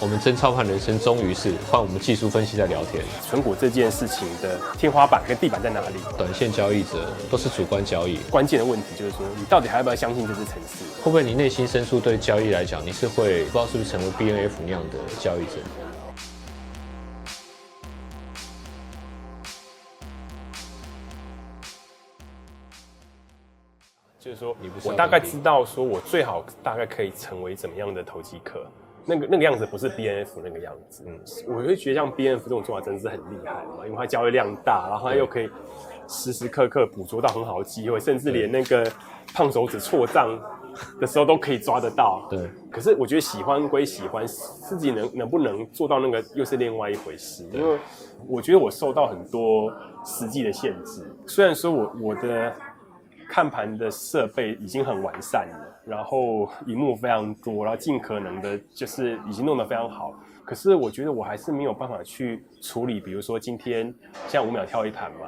我們真操盤人生終於是換我們技術分析在聊天。存股這件事情的天花板跟地板在哪裡？短線交易者都是主觀交易，關鍵的問題就是說，你到底還要不要相信這支程式？會不會你內心深處對交易來講，你是會不知道是不是成為 BNF 那樣的交易者？就是說，我大概知道，說我最好大概可以成為怎麼樣的投機客，那個樣子不是 BNF 那個樣子。我會覺得像 BNF 這種做法真的是很厲害嘛，因為它交易量大，然後它又可以時時刻刻捕捉到很好的機會，甚至連那個胖手指錯賬的時候都可以抓得到。对。可是我覺得喜歡歸喜歡，自己能不能做到那個又是另外一回事。因為我覺得我受到很多實際的限制，雖然說我的看盤的設備已經很完善了，然後螢幕非常多，然後盡可能的就是已經弄得非常好。可是我覺得我還是沒有辦法去處理，比如說今天像5秒跳一盤嘛，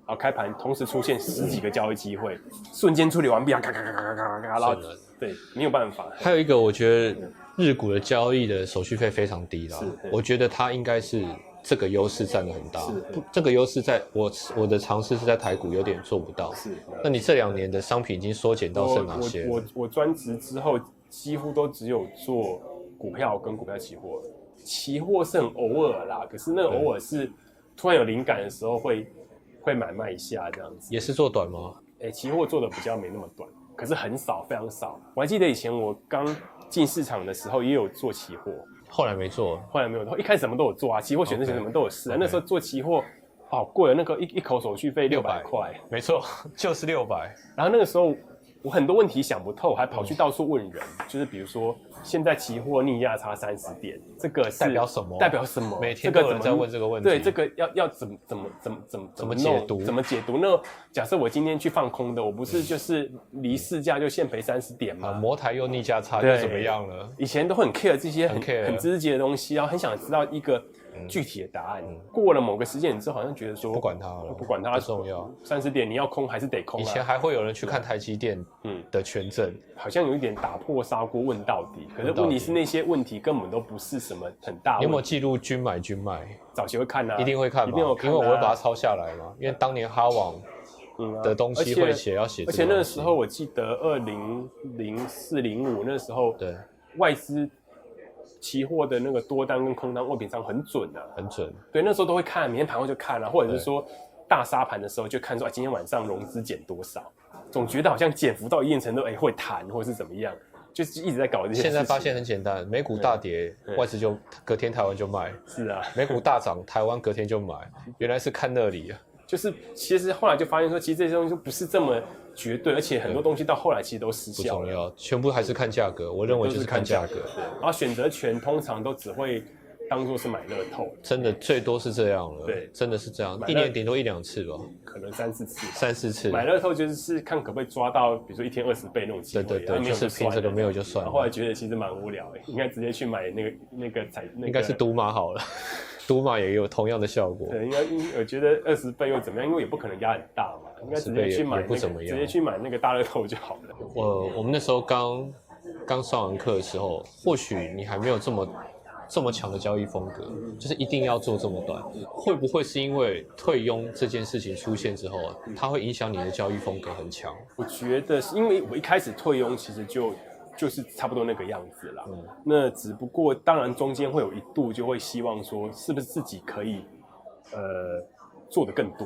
然後開盤同時出現10幾個交易機會，瞬間處理完畢，咔咔咔咔咔咔，然後對，沒有辦法。還有一個，我覺得日股的交易的手續費非常低啦，我覺得它應該是這個優勢占得很大，這個優勢在我的嘗試是在台股有點做不到。那你這2年的商品已經縮減到剩哪些？我專職之後幾乎都只有做股票跟股票期貨，期貨是很偶爾啦，可是那個偶爾是突然有靈感的時候會買賣一下這樣子。也是做短嗎？期貨做的比較沒那麼短，可是很少，非常少。我還記得以前我剛進市場的時候也有做期貨。後來沒做，后来沒有。一開始什麼都有做啊，期貨、選擇權什麼都有試啊。那時候做期貨好貴了，那個一口手續費600塊，沒錯，就是600。然後那個時候我很多問題想不透，還跑去到處問人，就是比如說現在期貨逆價差30點，這個是代表什麼？代表什麼？每天都有人在問這個問題。對，這個要怎麼解讀？怎麼解讀？那假設我今天去放空的，我不是就是離市價就現賠30點嗎？摩台又逆價差又怎麼樣了？以前都很 care 這些很知識的東西，然後很想知道一個具體的答案。過了某個時間之後，好像覺得說不管它了，不管它不重要。30點你要空還是得空。以前還會有人去看台積電的權證，好像有一點打破砂鍋問到底。可是問題是那些問題根本都不是什麼很大問題。你有沒有記錄均買均賣？早期會看啊，一定會看嘛，因為我會把它抄下來嘛。因為當年哈網的東西會寫，要寫。而且那個時候我記得2004、05那時候，對外資期貨的那個多單跟空單未平倉很準啊，很準。對，那時候都會看，每天盤後就看啊，或者是說大殺盤的時候就看說今天晚上融資減多少，總覺得好像減幅到一定程度，會彈或者是怎麼樣。就是一直在搞這些事情。現在發現很簡單，美股大跌，外資就隔天台灣就賣。是啊，美股大漲，台灣隔天就買。原來是看那裡啊。就是其實後來就發現說，其實這些東西不是這麼絕對，而且很多東西到後來其實都失效了。不重要，全部還是看價格。我認為就是看價格。然後選擇權通常都只會當作是買樂透，真的最多是這樣了。對，真的是這樣，一年頂多1-2次吧，可能3-4次。3-4次。買樂透就是看可不可以抓到，比如說1天20倍那種機會。對，就是憑這個沒有就算了。後來覺得其實蠻無聊的，應該直接去買那個應該是賭馬好了，賭馬也有同樣的效果。對，應該我覺得20倍又怎麼樣？因為也不可能壓很大嘛，應該直接去買直接去買那個大樂透就好了。我們那時候剛上完課的時候，或許你還沒有這麼強的交易風格，就是一定要做這麼短。會不會是因為退佣這件事情出現之後，它會影響你的交易風格很強？我覺得是因為我一開始退佣其實就是差不多那個樣子啦。那只不過當然中間會有一度就會希望說，是不是自己可以做得更多，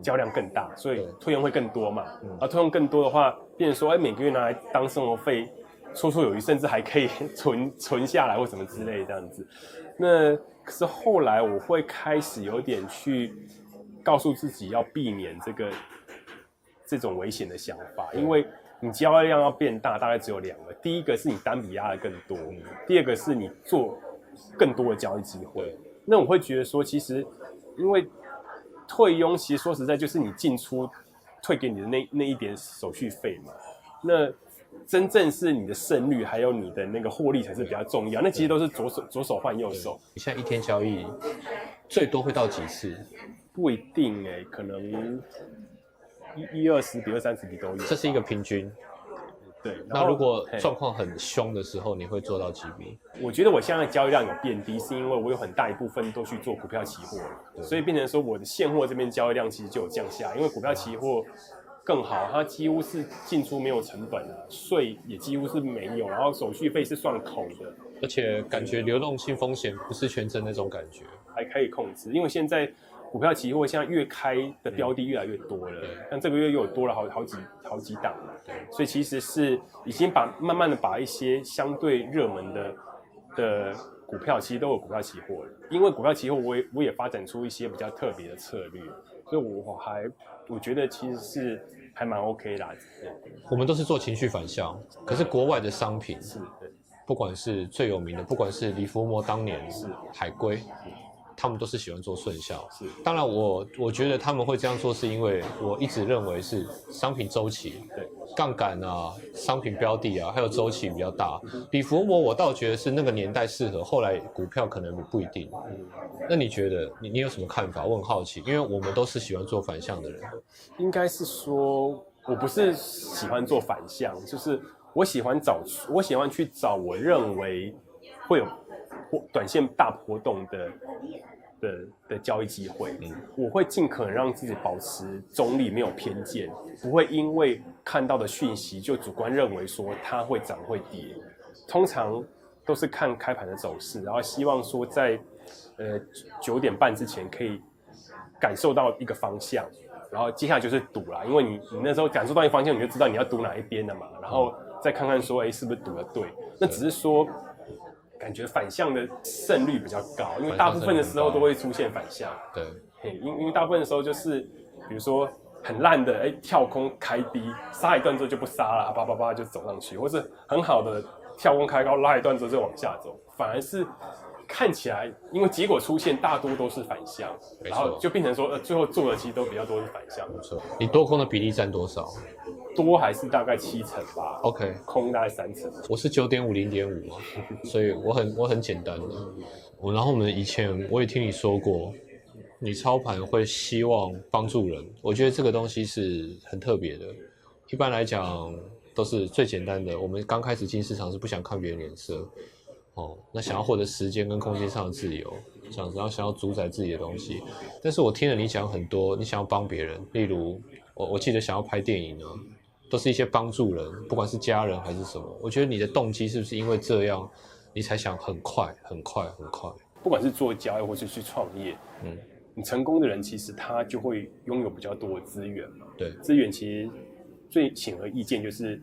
交量更大，所以退佣會更多嘛。而退佣更多的話，變成說每個月拿來當生活費。綽綽有餘，甚至還可以存下來或什麼之類這樣子。那可是後來我會開始有點去告訴自己要避免這種危險的想法，因為你交易量要變大，大概只有2個。第一個是你單筆壓的更多，第二個是你做更多的交易機會。那我會覺得說，其實因為退佣，其實說實在就是你進出退給你的那一點手續費嘛。那真正是你的勝率，還有你的那個獲利才是比較重要。那其實都是左手換右手。你現在一天交易最多會到幾次？不一定可能120比230比都有。這是一個平均。對，那如果狀況很兇的時候，你會做到幾筆？我覺得我現在的交易量有變低，是因為我有很大一部分都去做股票期貨，所以變成說我的現貨這邊交易量其實就有降下，因為股票期貨更好，它幾乎是進出沒有成本啊，稅也幾乎是沒有，然後手續費是算口的，而且感覺流動性風險不是全真那種感覺，還可以控制，因為現在股票期貨現在越開的標的越來越多了，像這個月又有多了好幾檔了，所以其實是已經慢慢的把一些相對熱門的股票，其實都有股票期貨了。因為股票期貨我也發展出一些比較特別的策略，所以我覺得其實是還蠻 OK 啦。我們都是做情緒反向，可是國外的商品是，不管是最有名的，不管是李福摩當年是海龜。他們都是喜歡做順向，是。當然我覺得他們會這樣做，是因為我一直認為是商品週期，對，槓桿啊，商品標的啊，還有週期比較大。李福摩我倒覺得是那個年代適合，後來股票可能不一定。那你覺得你有什麼看法？我很好奇，因為我們都是喜歡做反向的人。應該是說，我不是喜歡做反向，就是我喜歡去找我認為會有短線大波動的交易機會，我會盡可能讓自己保持中立，沒有偏見，不會因為看到的訊息就主觀認為說它會漲會跌。通常都是看開盤的走勢，然後希望說在9點半之前可以感受到一個方向，然後接下來就是賭啦，因為你那時候感受到一個方向，你就知道你要賭哪一邊了嘛，然後再看看說，是不是賭得對？那只是說。感覺反向的勝率比較高，因為大部分的時候都會出現反向。對，因為大部分的時候就是，比如說很爛的，跳空開低，殺一段之後就不殺了，叭叭叭就走上去，或是很好的跳空開高，拉一段之後就往下走，反而是看起來，因為結果出現大多都是反向，然後就變成說，最後做的其實都比較多是反向。沒錯，你多空的比例占多少？多還是大概7成吧 ，OK， 空大概3成。我是9.5、0.5嘛，所以我很簡單的。然後我們以前我也聽你說過，你操盤會希望幫助人，我覺得這個東西是很特別的。一般來講都是最簡單的，我們剛開始進市場是不想看別人臉色，那想要獲得時間跟空間上的自由，然後想要主宰自己的東西。但是我聽了你講很多，你想要幫別人，例如我記得想要拍電影呢。都是一些幫助人，不管是家人還是什麼。我覺得你的動機是不是因為這樣，你才想很快？不管是做交易或是去創業，你成功的人其實他就會擁有比較多的資源嘛。對，資源其實最顯而易見就是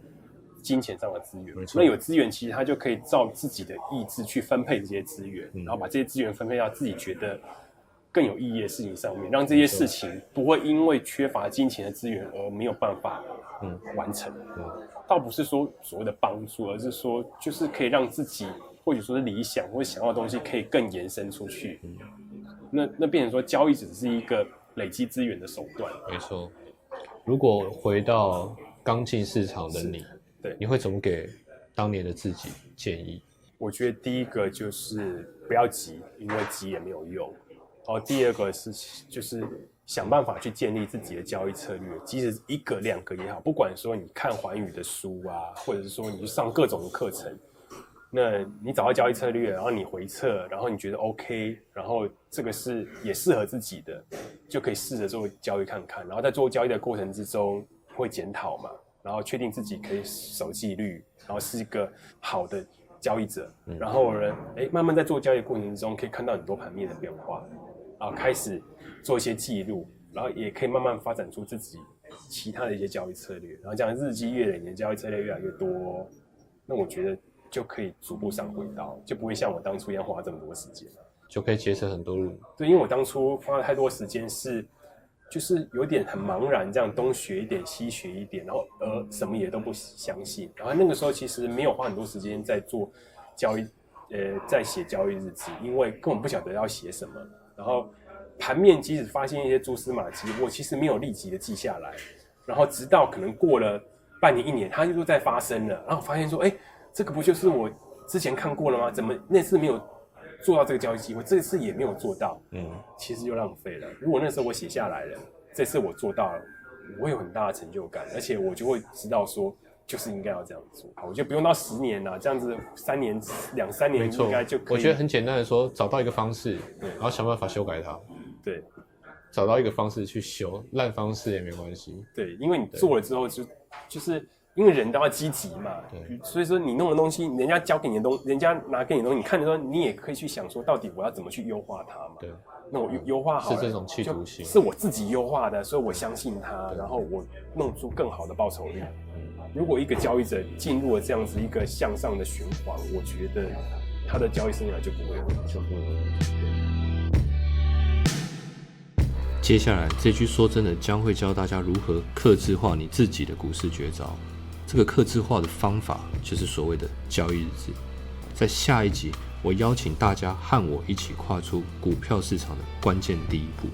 金錢上的資源。那有資源，其實他就可以照自己的意志去分配這些資源，然後把這些資源分配到自己覺得更有意義的事情上面，讓這些事情不會因為缺乏金錢的資源而沒有辦法完成。倒不是說所謂的幫助，而是說就是可以讓自己或者說是理想或者想要的東西可以更延伸出去。那變成說交易只是一個累積資源的手段。沒錯。如果回到剛進市場的你，對，你會怎麼給當年的自己建議？我覺得第一個就是不要急，因為急也沒有用。然後第二個是就是想辦法去建立自己的交易策略，即使1個2個也好，不管說你看寰宇的書啊，或者是說你去上各種的課程，那你找到交易策略，然後你回測，然後你覺得 OK， 然後這個是也適合自己的，就可以試着做交易看看，然後在做交易的過程之中會檢討嘛，然後確定自己可以守紀律，然後是一個好的交易者，然後呢，慢慢在做交易的過程之中可以看到很多盤面的變化。然後開始做一些記錄，然後也可以慢慢發展出自己其他的一些交易策略，然後這樣日積月累，你的交易策略越來越多，那我覺得就可以逐步上軌道，就不會像我當初一樣花這麼多時間，就可以節省很多路。對，因為我當初花了太多時間就是有點很茫然，這樣東學一點西學一點，然後什麼也都不相信，然後那個時候其實沒有花很多時間在做交易，在寫交易日誌，因為根本不曉得要寫什麼。然後盤面即使發現一些蛛絲馬跡，我其實沒有立即的記下來，然後直到可能過了半年1年，它又在發生了，然後發現說，這個不就是我之前看過了嗎？怎麼那次沒有做到這個交易機會，這次也沒有做到？其實就浪費了。如果那時候我寫下來了，這次我做到了，我會有很大的成就感，而且我就會知道說，就是應該要這樣做。好，我覺得不用到10年啦，這樣子2、3年應該就可以。我覺得很簡單的說，找到一個方式，然後想辦法修改它。对，找到一個方式去修，爛方式也沒關係。對，因為你做了之後就是因為人都要積極嘛，對，所以說你弄的東西，人家交給你的東西，人家拿給你的東西，你看的時候，你也可以去想說，到底我要怎麼去優化它嘛。對，那我優化好了，是這種企圖心，是我自己優化的，所以我相信它，然後我弄出更好的報酬率。如果一個交易者進入了這樣子一個向上的循環，我覺得他的交易生涯就不會有問題。接下來這句說真的將會教大家如何客製化你自己的股市絕招。這個客製化的方法就是所謂的交易日誌。在下一集，我邀請大家和我一起跨出股票市場的關鍵第一步。